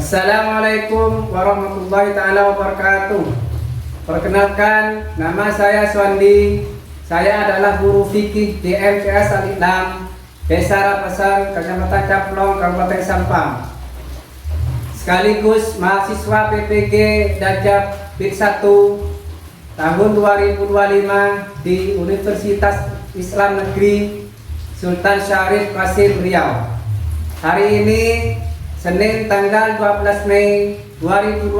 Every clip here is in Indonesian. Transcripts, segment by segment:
Assalamualaikum warahmatullahi taala wabarakatuh. Perkenalkan, nama saya Swandi. Saya adalah guru fikih di MTS Al-Islam Desa Rapasan, Kecamatan Caplong, Kabupaten Sampang. Sekaligus mahasiswa PPG Dajab BID 1 tahun 2025 di Universitas Islam Negeri Sultan Syarif Qasim Riau. Hari ini Senin tanggal 12 Mei 2025,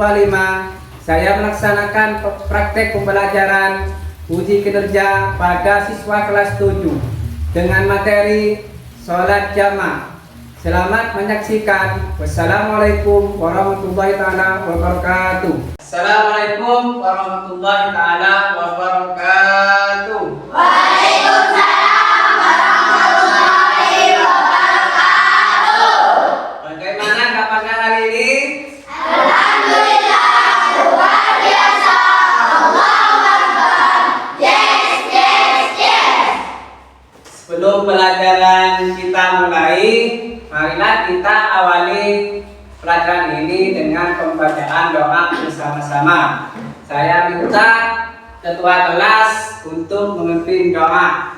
saya melaksanakan praktek pembelajaran uji kinerja pada siswa kelas 7 dengan materi sholat jamaah. Selamat menyaksikan. Wassalamualaikum warahmatullahi taala wabarakatuh. Assalamualaikum warahmatullahi taala wabarakatuh. Waalaikumsalam warahmatullahi wabarakatuh. Bagaimana kabarnya hari ini? Alhamdulillah, luar biasa. Allahu Akbar. Yes, yes, yes. Sebelum pelajaran kita mulai, marilah kita awali pelajaran ini dengan pembacaan doa bersama-sama. Saya minta ketua kelas untuk memimpin doa.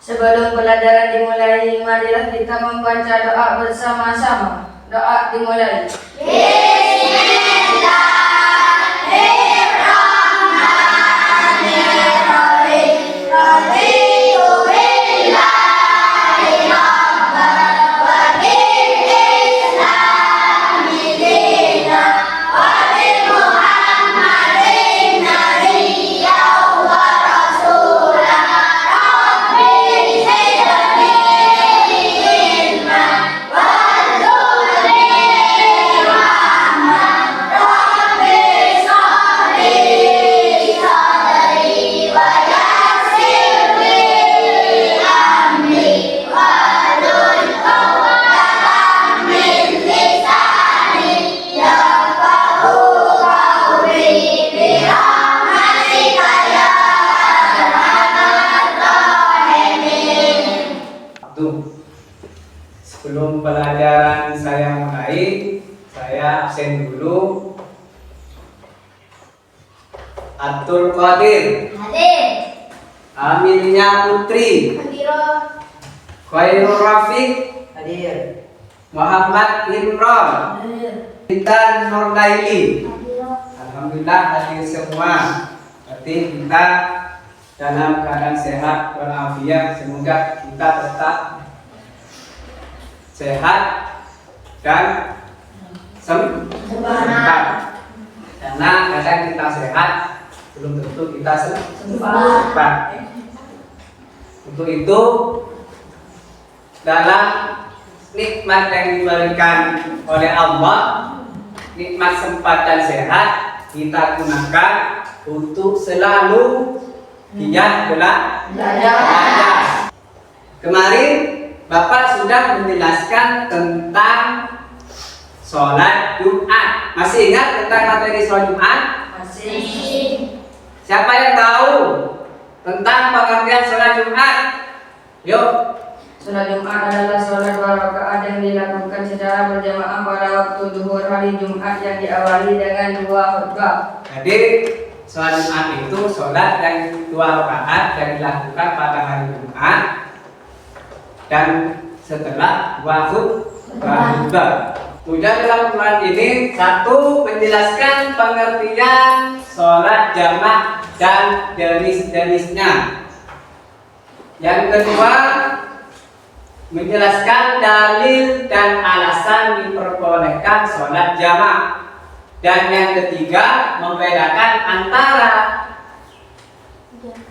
Sebelum pelajaran dimulai, marilah kita membaca doa bersama-sama. Doa dimulai. Bismillahirrahmanirrahim. Raditu billahi rabban wa bil islami dinan wa bi Muhammadin nabiyyan wa rasulan. Rabbi zidni ilman warzuqni rahman. Rabbi shrah sadri wa yassir li amri wahlul 'uqdatam min lisani yafqahu qawli birahmatika ya arhamar rahimin. Tuh. Sebelum pelajaran saya mulai, saya absen dulu. Abdul Qadir, Hadir. Aminya Putri, Hadiro. Khairul Rafiq, Hadir. Muhammad Imron, Intan Nurlaili. Hadiro. Alhamdulillah hadir semua. Berarti kita dalam keadaan sehat walafiat. Semoga kita tetap sehat dan sehat. Karena kadang kita sehat belum tentu kita sempat. Untuk itu, dalam nikmat yang diberikan oleh Allah, nikmat sempat dan sehat, kita gunakan untuk selalu giat belajar. Kemarin Bapak sudah menjelaskan tentang sholat Jumat. Masih ingat tentang materi sholat Jumat? Masih. Siapa yang tahu tentang pengertian sholat Jumat? Yuk. Sholat Jumat adalah sholat 2 rakaat yang dilakukan secara berjamaah pada waktu zuhur hari Jumat yang diawali dengan 2 khutbah. Jadi sholat Jumat itu sholat yang 2 rakaat yang dilakukan pada hari Jumat dan setelah 2 khutbah. Tujuan dalam Quran ini, satu, menjelaskan pengertian sholat jamaah dan jenis-jenisnya. Yang kedua, menjelaskan dalil dan alasan diperbolehkan sholat jamaah. Dan yang ketiga, membedakan antara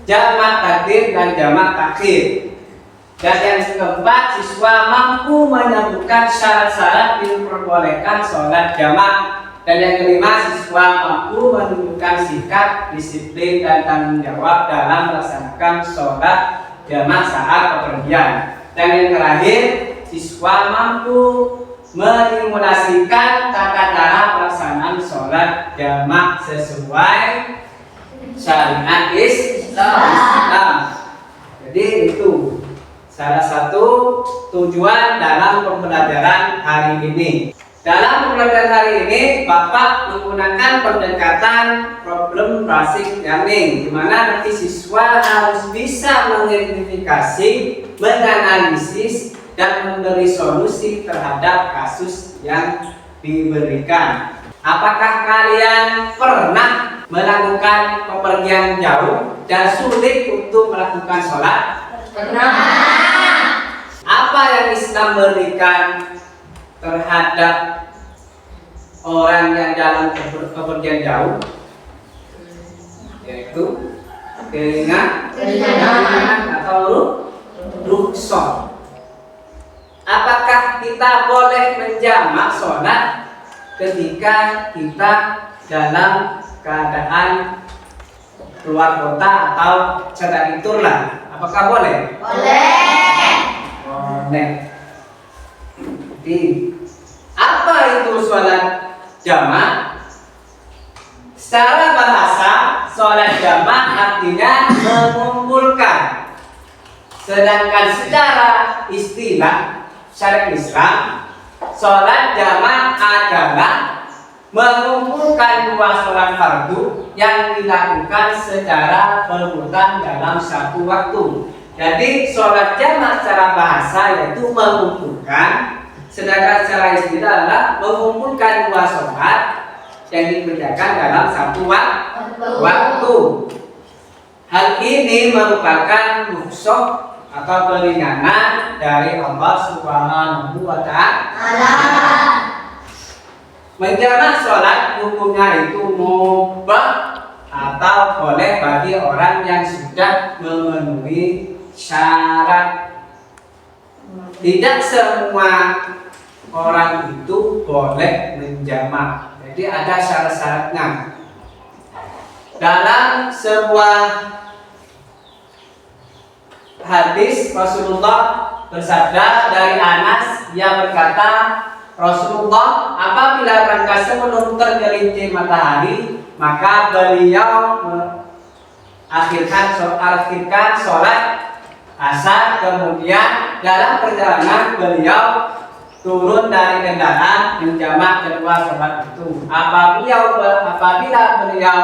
jamak takdim dan jamak takhir. Dan yang keempat, siswa mampu menyebutkan syarat-syarat diperbolehkan sholat jamaah. Dan yang kelima, siswa mampu menunjukkan sikap, disiplin, dan tanggung jawab dalam melaksanakan sholat jamaah saat bepergian. Dan yang terakhir, siswa mampu mensimulasikan tata cara pelaksanaan sholat jamaah sesuai syariat Islam. Jadi itu salah satu tujuan dalam pembelajaran hari ini. Dalam pembelajaran hari ini, Bapak menggunakan pendekatan problem basic learning, di mana nanti siswa harus bisa mengidentifikasi, menganalisis, dan memberi solusi terhadap kasus yang diberikan. Apakah kalian pernah melakukan pepergian jauh dan sulit untuk melakukan sholat? Pernah. Apa yang Islam berikan terhadap orang yang dalam kepergian jauh? Yaitu keringanan atau rukhsah. Apakah kita boleh menjamak sholat ketika kita dalam keadaan keluar kota atau sedang turlah? Apakah boleh? Boleh. Boleh. Jadi, apa itu sholat jamak? Secara bahasa, sholat jamak artinya mengumpulkan. Sedangkan secara istilah syariat Islam, sholat jamak adalah mengumpulkan dua sholat fardu yang dilakukan secara berurutan dalam satu waktu. Jadi sholat jamak secara bahasa yaitu mengumpulkan, sedangkan secara istilah adalah mengumpulkan dua sholat yang dikerjakan dalam satu waktu. Hal ini merupakan rukhsah atau keringanan dari Allah Subhanahu wa Ta'ala. Menjamak sholat hukumnya itu mubah atau boleh bagi orang yang sudah memenuhi syarat. Tidak semua orang itu boleh menjamak. Jadi ada syarat-syaratnya. Dalam sebuah hadis Rasulullah bersabda dari Anas, ia berkata, Rasulullah apabila rangka sebelum tergelincir matahari, maka beliau akhirkan sholat asar. Kemudian dalam perjalanan beliau turun dari kendaraan menjamak kedua sholat itu. Apabila beliau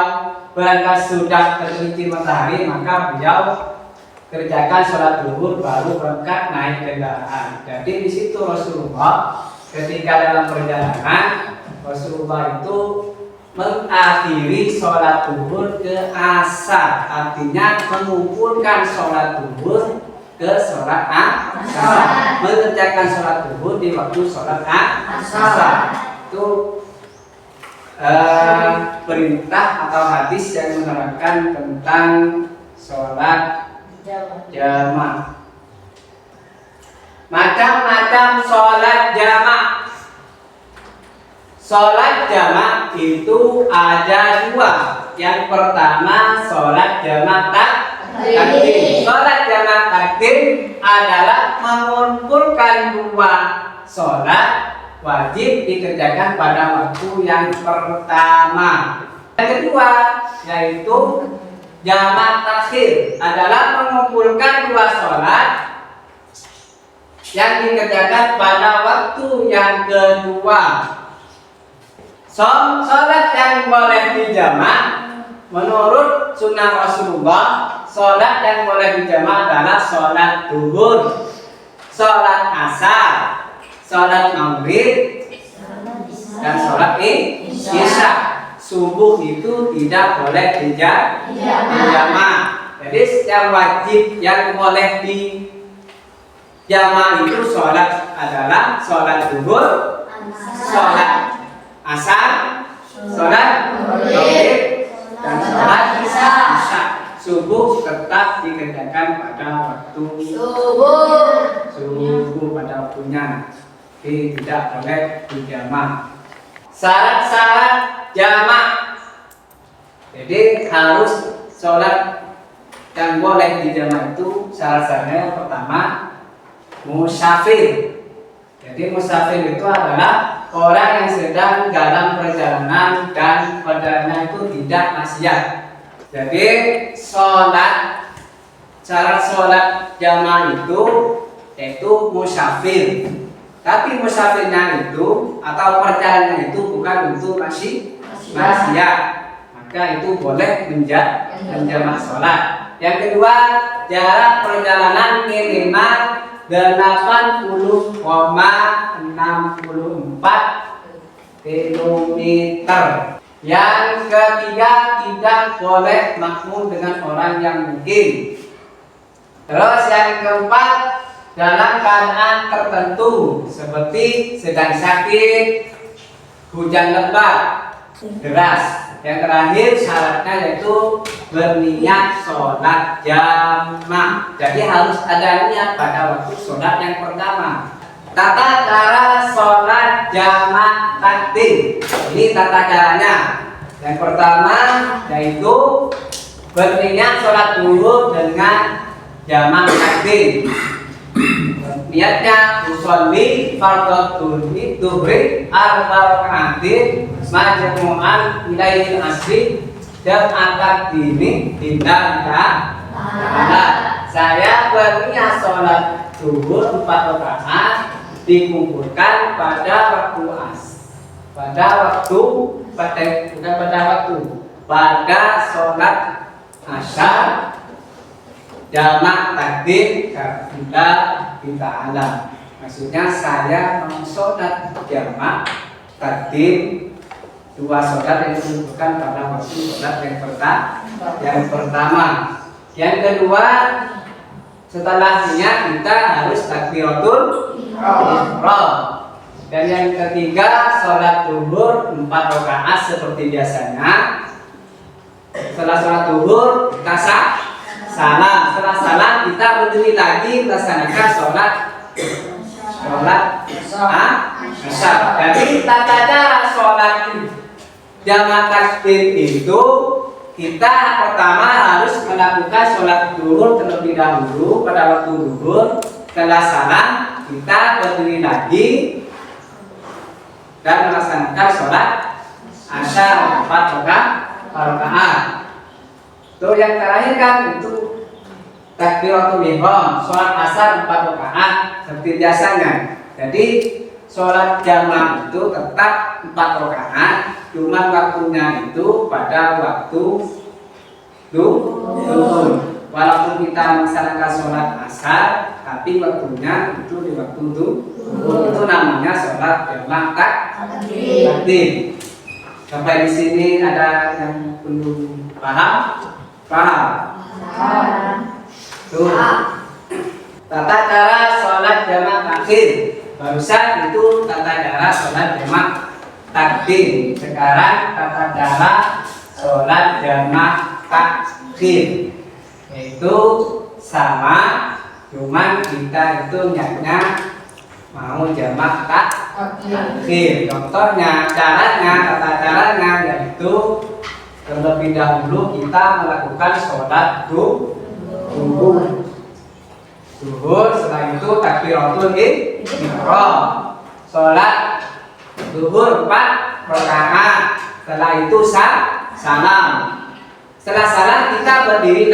berangkat sudah tergelincir matahari, maka beliau kerjakan sholat zuhur baru berangkat naik kendaraan. Jadi di situ Rasulullah ketika dalam perjalanan, Rasulullah itu mengakhiri sholat zuhur ke asar, artinya mengumpulkan sholat zuhur ke sholat asar, mengerjakan sholat zuhur di waktu sholat asar. Itu perintah atau hadis yang menerangkan tentang sholat jamak. Macam-macam sholat jamak. Sholat jamak itu ada dua. Yang pertama sholat jamak takdim. Sholat jamak takdim adalah mengumpulkan dua sholat wajib dikerjakan pada waktu yang pertama. Yang kedua yaitu jamak takhir, adalah mengumpulkan dua sholat yang dikerjakan pada waktu yang kedua. Sholat yang boleh dijamak menurut sunnah Rasulullah, sholat yang boleh dijamak adalah sholat zuhur, sholat asar, sholat maghrib, dan sholat isya. Subuh itu tidak boleh dijamak. Jadi yang wajib yang boleh dijamak itu sholat adalah sholat zuhur, sholat asar, sholat maghrib, dan sholat isya. Subuh tetap dikerjakan pada waktu subuh pada waktunya. Jadi tidak boleh dijamak. Syarat-syarat jamak. Jadi harus sholat yang boleh dijamak itu syarat-syaratnya yang pertama musafir. Jadi musafir itu adalah orang yang sedang dalam perjalanan dan perjalanan itu tidak maksiat. Jadi syarat sholat jamak itu yaitu musafir. Tapi musafirnya itu atau perjalanan itu bukan untuk maksiat, maka itu boleh menjamak sholat. Yang kedua, jarak perjalanan minimal 80,64 kilometer. Yang ketiga, tidak boleh makmum dengan orang yang miskin. Terus yang keempat, dalam keadaan tertentu seperti sedang sakit, hujan lebat, deras. Yang terakhir syaratnya yaitu berniat sholat jamak. Jadi harus ada niat pada waktu sholat yang pertama. Tata cara sholat jamak takdim. Ini tata caranya. Yang pertama yaitu berniat sholat zuhur dengan jamak takdim. Niatnya usolli fardhu dhuhri arba rakaatin majmu'an ilaihil asri dan akad dini tidak. Saya berniat sholat zuhur 4 rakaat dikumpulkan pada waktu pada sholat asar jamak takdim karena kita alam. Maksudnya saya mau sholat jamak takdim 2 sholat yang dikumpulkan pada waktu sholat yang pertama. Yang kedua, setelahnya kita harus takbiratul ihram. Dan yang ketiga, sholat zuhur 4 rakaat seperti biasanya. Setelah sholat zuhur kita salam. Setelah salam kita berdiri lagi melaksanakan sholat asar. Jadi tata cara sholat jamak takdim itu kita pertama harus melakukan sholat zuhur terlebih dahulu pada waktu zuhur. Setelah salam kita berdiri lagi dan melaksanakan sholat asar 4 rakaat. Itu yang terakhir kan itu takbiratul ihram, sholat asar 4 rakaat seperti biasanya. Jadi sholat jamak itu tetap 4 rakaat, cuma waktunya itu pada waktu zuhur. Walaupun kita melaksanakan sholat asar, tapi waktunya itu di waktu zuhur. Itu namanya sholat jamak takdim. Sampai di sini ada yang belum paham? Tuh. Tata cara sholat jamak takdim. Barusan itu tata cara sholat jamak takdim. Sekarang tata cara sholat jamak takdim. Itu sama, cuman kita itu niatnya mau jamak takdim. Contohnya, tata caranya yaitu terlebih dahulu kita melakukan sholat zuhur. Setelah itu takbiratul ihram. Sholat zuhur 4 rakaat. Setelah itu salam. Setelah salam kita berdiri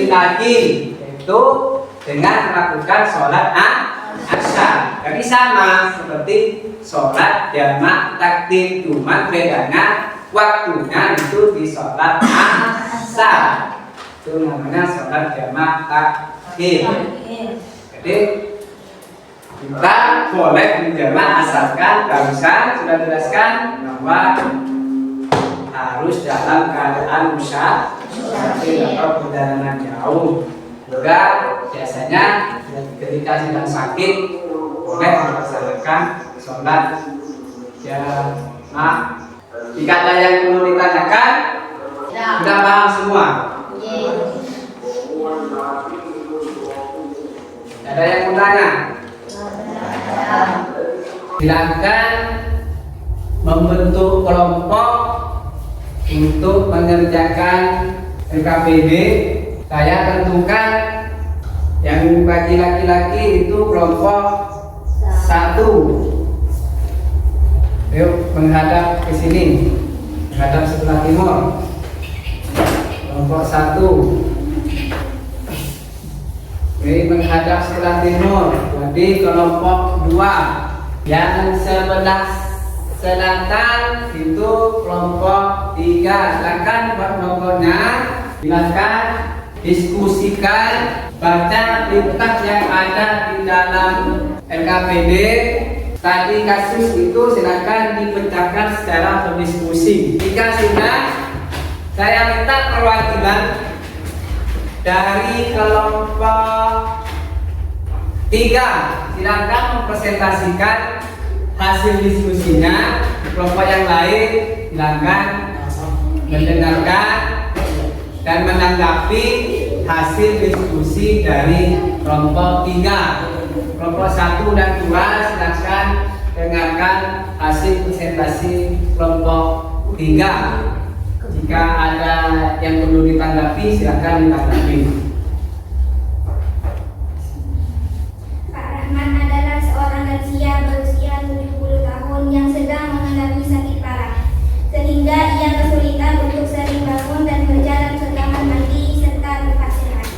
lagi, yaitu dengan melakukan sholat asar. Jadi sama seperti sholat jamak takdim, cuma bedanya waktunya itu di sholat asar. Itu namanya sholat jamak takdim. Jadi kita boleh menjamak asalkan barusan sudah jelaskan bahwa harus dalam keadaan musafir atau perjalanan jauh. Juga biasanya ketika sedang sakit boleh melaksanakan sholat jamak. Jika ada yang perlu ditanyakan, sudah paham semua? Ada yang mau tanya? Silakan membentuk kelompok untuk mengerjakan LKPD. Saya tentukan yang bagi laki-laki itu kelompok 1. Yuk menghadap ke sini, menghadap sebelah timur. Kelompok 1. Ini menghadap sebelah timur. Tadi kelompok 2 yang sebelah selatan itu kelompok 3. Silakan buat kelompoknya, silakan diskusikan, baca liputan yang ada di dalam LKPD. Tadi kasus itu silakan dipecahkan secara berdiskusi. Jika sudah, saya minta perwakilan dari kelompok 3 silakan mempresentasikan hasil diskusinya. Kelompok yang lain silakan mendengarkan dan menanggapi hasil diskusi dari kelompok 3. Kelompok 1 dan 2 silakan dengarkan hasil presentasi kelompok 3. Jika ada yang perlu ditanggapi, silakan ditanggapi. Pak Rahman adalah seorang lansia berusia 70 tahun yang sedang mengalami sakit parah, sehingga ia kesulitan untuk sering bangun dan berjalan ke kamar mandi serta tempat sehat.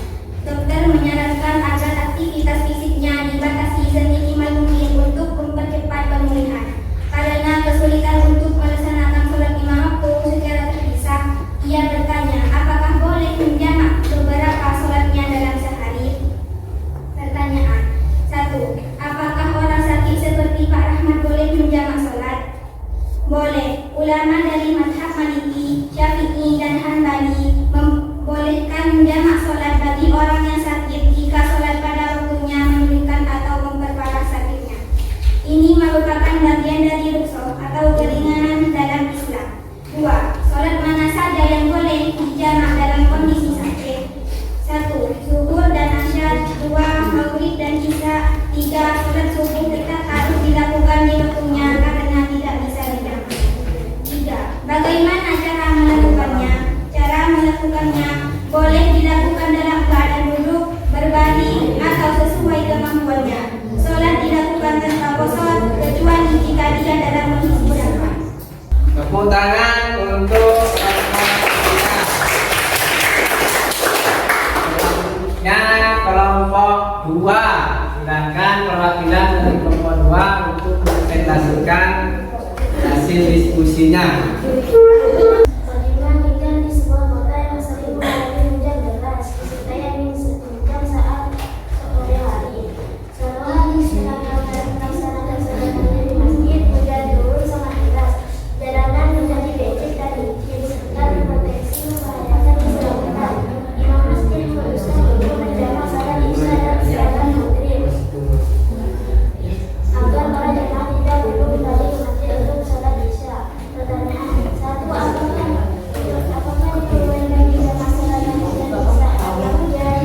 Dokter menyarankan agar aktivitas fisiknya dibatasi seminimal mungkin untuk mempercepat pemulihan. Karena kesulitan untuk melaksanakan sholat lima waktu secara terpisah, ia bertanya, apakah boleh menjamak beberapa sholatnya dalam sehari? Pertanyaan 1. Apakah orang sakit seperti Pak Rahmat boleh menjamak sholat? Boleh. Ulama dari mazhab Maliki, Syafi'i, dan Hanbali membolehkan menjamak sholat bagi orang yang sakit jika sholat pada waktunya menyulitkan atau memperparah sakitnya. Ini merupakan bagian dari rukhsah atau keringanan dalam Islam. 2. Sholat mana saja yang boleh dijamak dalam kondisi sakit? 1. Zuhur dan asyar. 2. Maghrib dan isya. 3. Sholat subuh tetap harus dilakukan di waktunya karena tidak bisa dijamak. 3. Bagaimana cara melakukannya? Cara melakukannya boleh dilakukan dalam keadaan duduk, berbaring, atau sesuai kemampuannya. Sholat dilakukan tanpa qasar kecuali jika dia dalam kondisi darurat. Tepuk tangan untuk kelompok 2. Silakan perwakilan dari kelompok 2 untuk mempresentasikan hasil diskusinya. Pernikahan tinggal di sebuah kota yang sering mengalami hujan deras, disertai angin kencang saat sore hari. Suatu hari setelah melaksanakan sholat maghrib di masjid, hujan turun sangat deras. Jalanan menjadi becek dan licin serta berpotensi membahayakan keselamatan. Imam masjid berusaha untuk menjamak salat isya dan salat maghrib agar para jemaah tidak perlu kembali ke masjid untuk sholat isya. Pertanyaan 1. Apakah diperbolehkan dijamak salat maghrib dan isya agar hujan?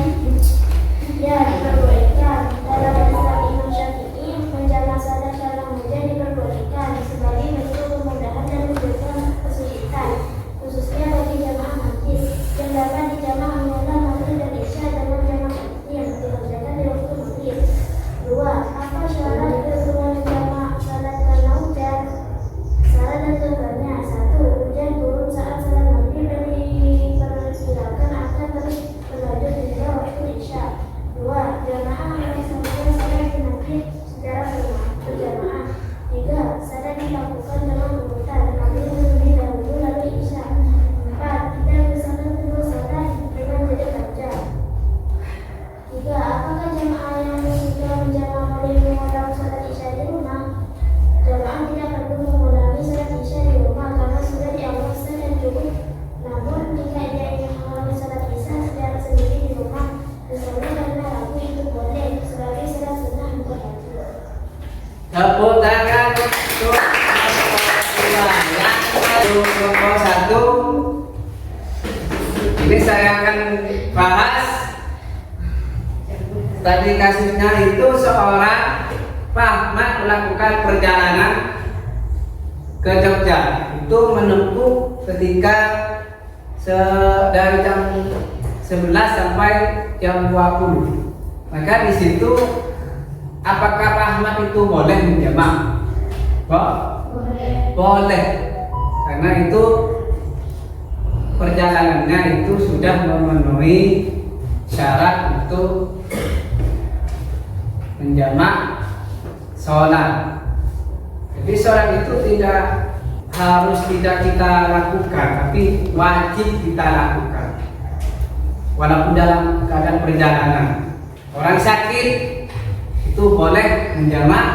Ya, diperbolehkan. Dalam mazhab Imam Syafi'i, menjamak salat karena hujan diperbolehkan sebagai bentuk kemudahan dan menjauhkan kesulitan, khususnya bagi jamaah masjid. Yang dapat dijamak hanyalah maghrib dan isya dalam jamaah masjid yang dikerjakan di waktu maghrib. 2. Apa syarat keseluruhan menjamak salat karena hujan? Syarat dan contohnya 1. Hujan turun saat salat maghrib dan diperkirakan akan terus berlanjut hingga waktu isya. 2. Jamaah melaksanakan salat maghrib secara berjamaah. 3. Salat dilakukan dengan urutan maghrib terlebih dahulu lalu isya. 4. Tidak bersama kedua salat dengan jarak panjang. 3. Apakah jamaah yang sudah menjamak boleh mengulang salat isya di rumah? Jamaah tidak perlu mengulangi salat isya di rumah karena sudah dianggap sah dan cukup. Namun, jika dia ingin mengulangi salat isya secara sendiri di rumah, misalnya karena ragu, itu boleh sebagai salat sunnah bukan wajib. Tepuk tangan untuk kelompok 1. Ini saya akan bahas. Tadi kasusnya itu seorang Pak Ahmad melakukan perjalanan ke Jogja. Itu menempuh ketika dari jam 11 sampai jam 20. Maka di situ apakah Pak Ahmad itu boleh menjamak? Boleh. Karena itu perjalanannya itu sudah memenuhi syarat untuk menjamak sholat. Jadi sholat itu tidak harus tidak kita lakukan, tapi wajib kita lakukan. Walaupun dalam keadaan perjalanan, orang sakit itu boleh menjamak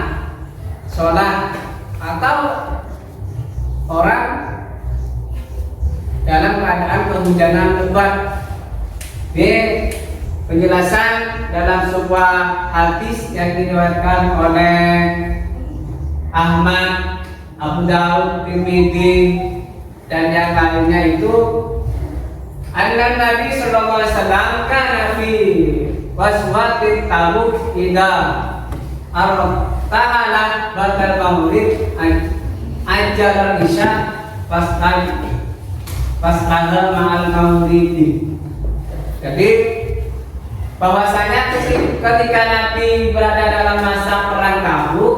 sholat, atau orang dalam keadaan kehujanan lebat. Ini penjelasan dalam sebuah hadis yang diriwayatkan oleh Ahmad, Abu Daud, Tirmidzi dan yang lainnya itu, anna Nabi sallallahu alaihi wasallam kana fi waswatit Tabuk idza ta'ala batal maulid ajal isya pasal ma'al maulidi. Jadi bahwasanya ketika Nabi berada dalam masa perang Tabuk,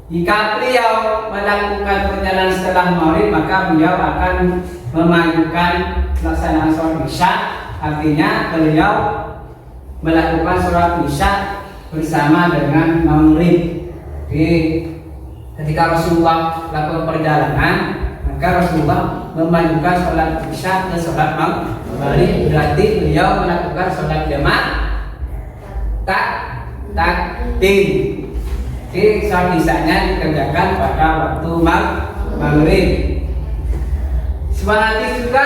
jika beliau melakukan perjalanan setelah Maulid, maka beliau akan memajukan pelaksanaan sholat isya. Artinya beliau melakukan sholat isya bersama dengan Maulid. Jadi ketika Rasulullah melakukan perjalanan, maka Rasulullah memajukan sholat isya ke sholat Maulid. Berarti beliau melakukan sholat jamaah takdim. Jadi sholat isyanya dikerjakan pada waktu Maghrib. Sebuah hadis juga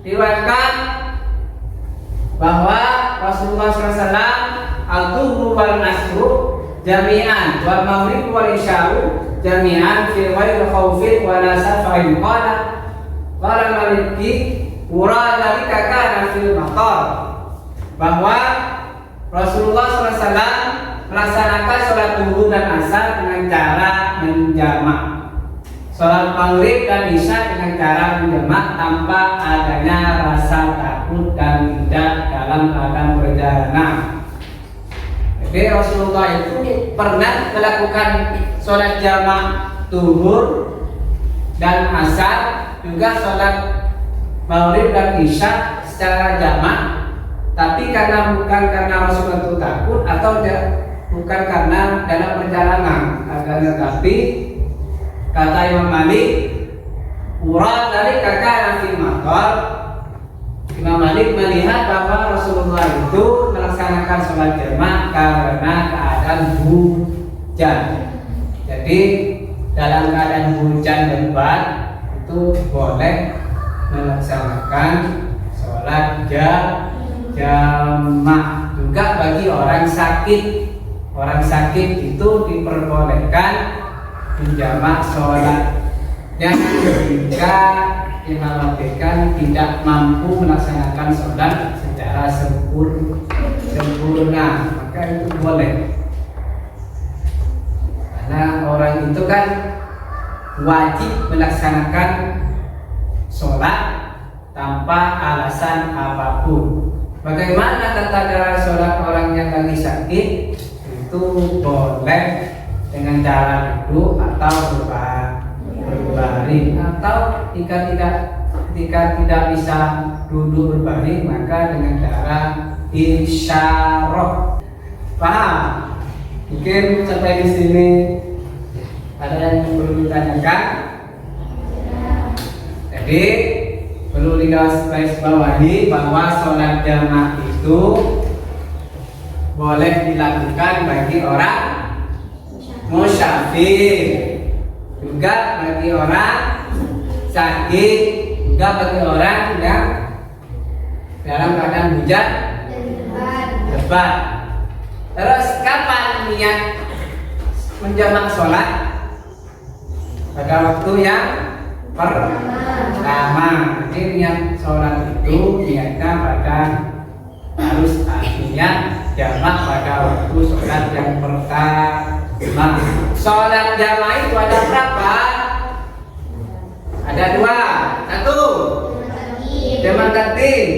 diriwayatkan bahwa Rasulullah SAW al-dhuhru wal asru jami'an wal maghrib wal isya'u jami'an fi ghairi khaufin wa la safarin qala Maliki ura dzalika kana fil maqam, bahwa Rasulullah SAW melaksanakan sholat zuhur dan asar dengan cara menjamak, sholat maghrib dan isya dengan cara menjamak tanpa adanya rasa takut dan tidak dalam keadaan perjalanan. Jadi Rasulullah itu pernah melakukan sholat jamak zuhur dan asar, juga sholat maghrib dan isya secara jamak, tapi bukan karena Rasulullah itu takut atau bukan karena dalam perjalanan, akan tetapi kata Imam Malik, urad dari kakak nafi matar. Imam Malik melihat bahwa Rasulullah itu melaksanakan sholat jamak karena keadaan hujan. Jadi dalam keadaan hujan lebat itu boleh melaksanakan sholat jamak. Juga bagi orang sakit. Orang sakit itu diperbolehkan menjamak sholatnya jika dikhawatirkan tidak mampu melaksanakan sholat secara sempurna, maka itu boleh. Karena orang itu kan wajib melaksanakan sholat tanpa alasan apapun. Bagaimana tata cara sholat orang yang lagi sakit? Itu boleh dengan cara duduk atau berbaring, atau jika tidak bisa duduk berbaring maka dengan cara isyarah. Paham? Mungkin sampai di sini ada yang perlu ditanyakan. Jadi perlu digarisbawahi bahwa sholat jamaah itu boleh dilakukan bagi orang musyafir, juga bagi orang sakit, juga bagi orang yang dalam keadaan hujan lebat. Terus kapan niat menjamak sholat? Pada waktu yang pertama. Jadi niat sholat itu niatnya pada harus niat jamak pada waktu sholat yang pertama. Sholat jamak itu ada berapa? Ada dua. Satu, jamak takdim.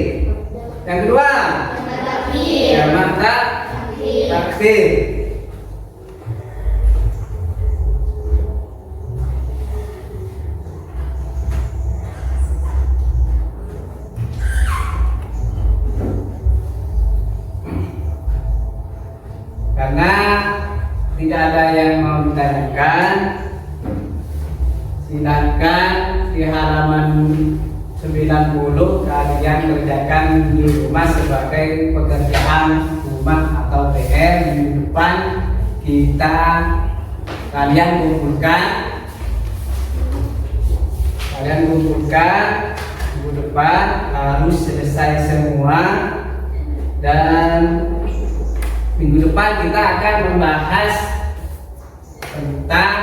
Yang kedua, jamak taksir. tidak ada yang mau ditanyakan, silakan di halaman 90 kalian kerjakan di rumah sebagai pekerjaan rumah atau PR. Minggu depan kalian kumpulkan minggu depan harus selesai semua. Dan minggu depan kita akan membahas tentang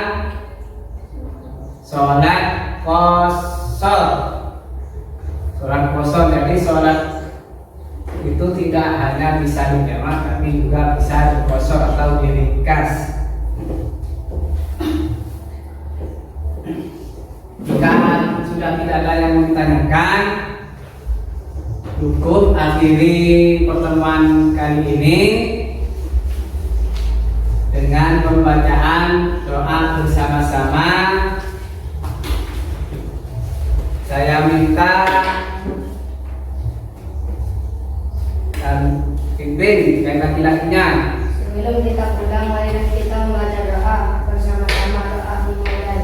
sholat qashar. Jadi sholat itu tidak hanya bisa dijamak, tapi juga bisa diqashar atau diringkas. Jika sudah tidak ada yang mau ditanyakan, cukup akhiri pertemuan kali ini dengan pembacaan doa bersama-sama. Saya minta dan pimpin yang laki-lakinya. Sebelum kita pulang, mari kita membaca doa bersama-sama. Doa dimulai.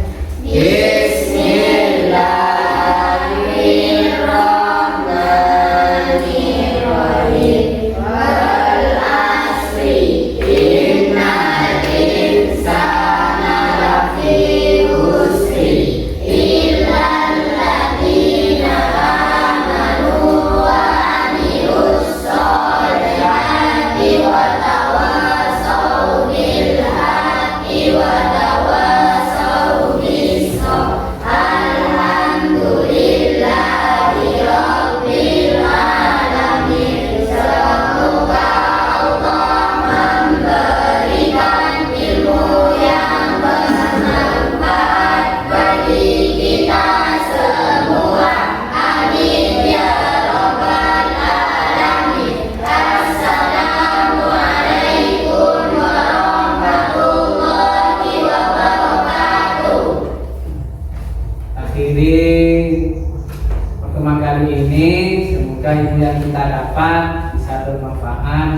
Pertemuan kali ini semoga ilmu yang kita dapat bisa bermanfaat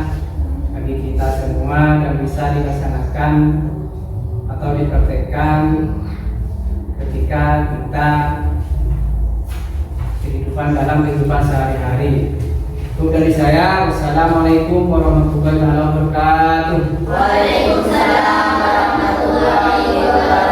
bagi kita semua dan bisa dilaksanakan atau dipraktekkan ketika kita dalam kehidupan sehari-hari. Itu dari saya. Wassalamualaikum warahmatullahi wabarakatuh. Waalaikumsalam warahmatullahi wabarakatuh.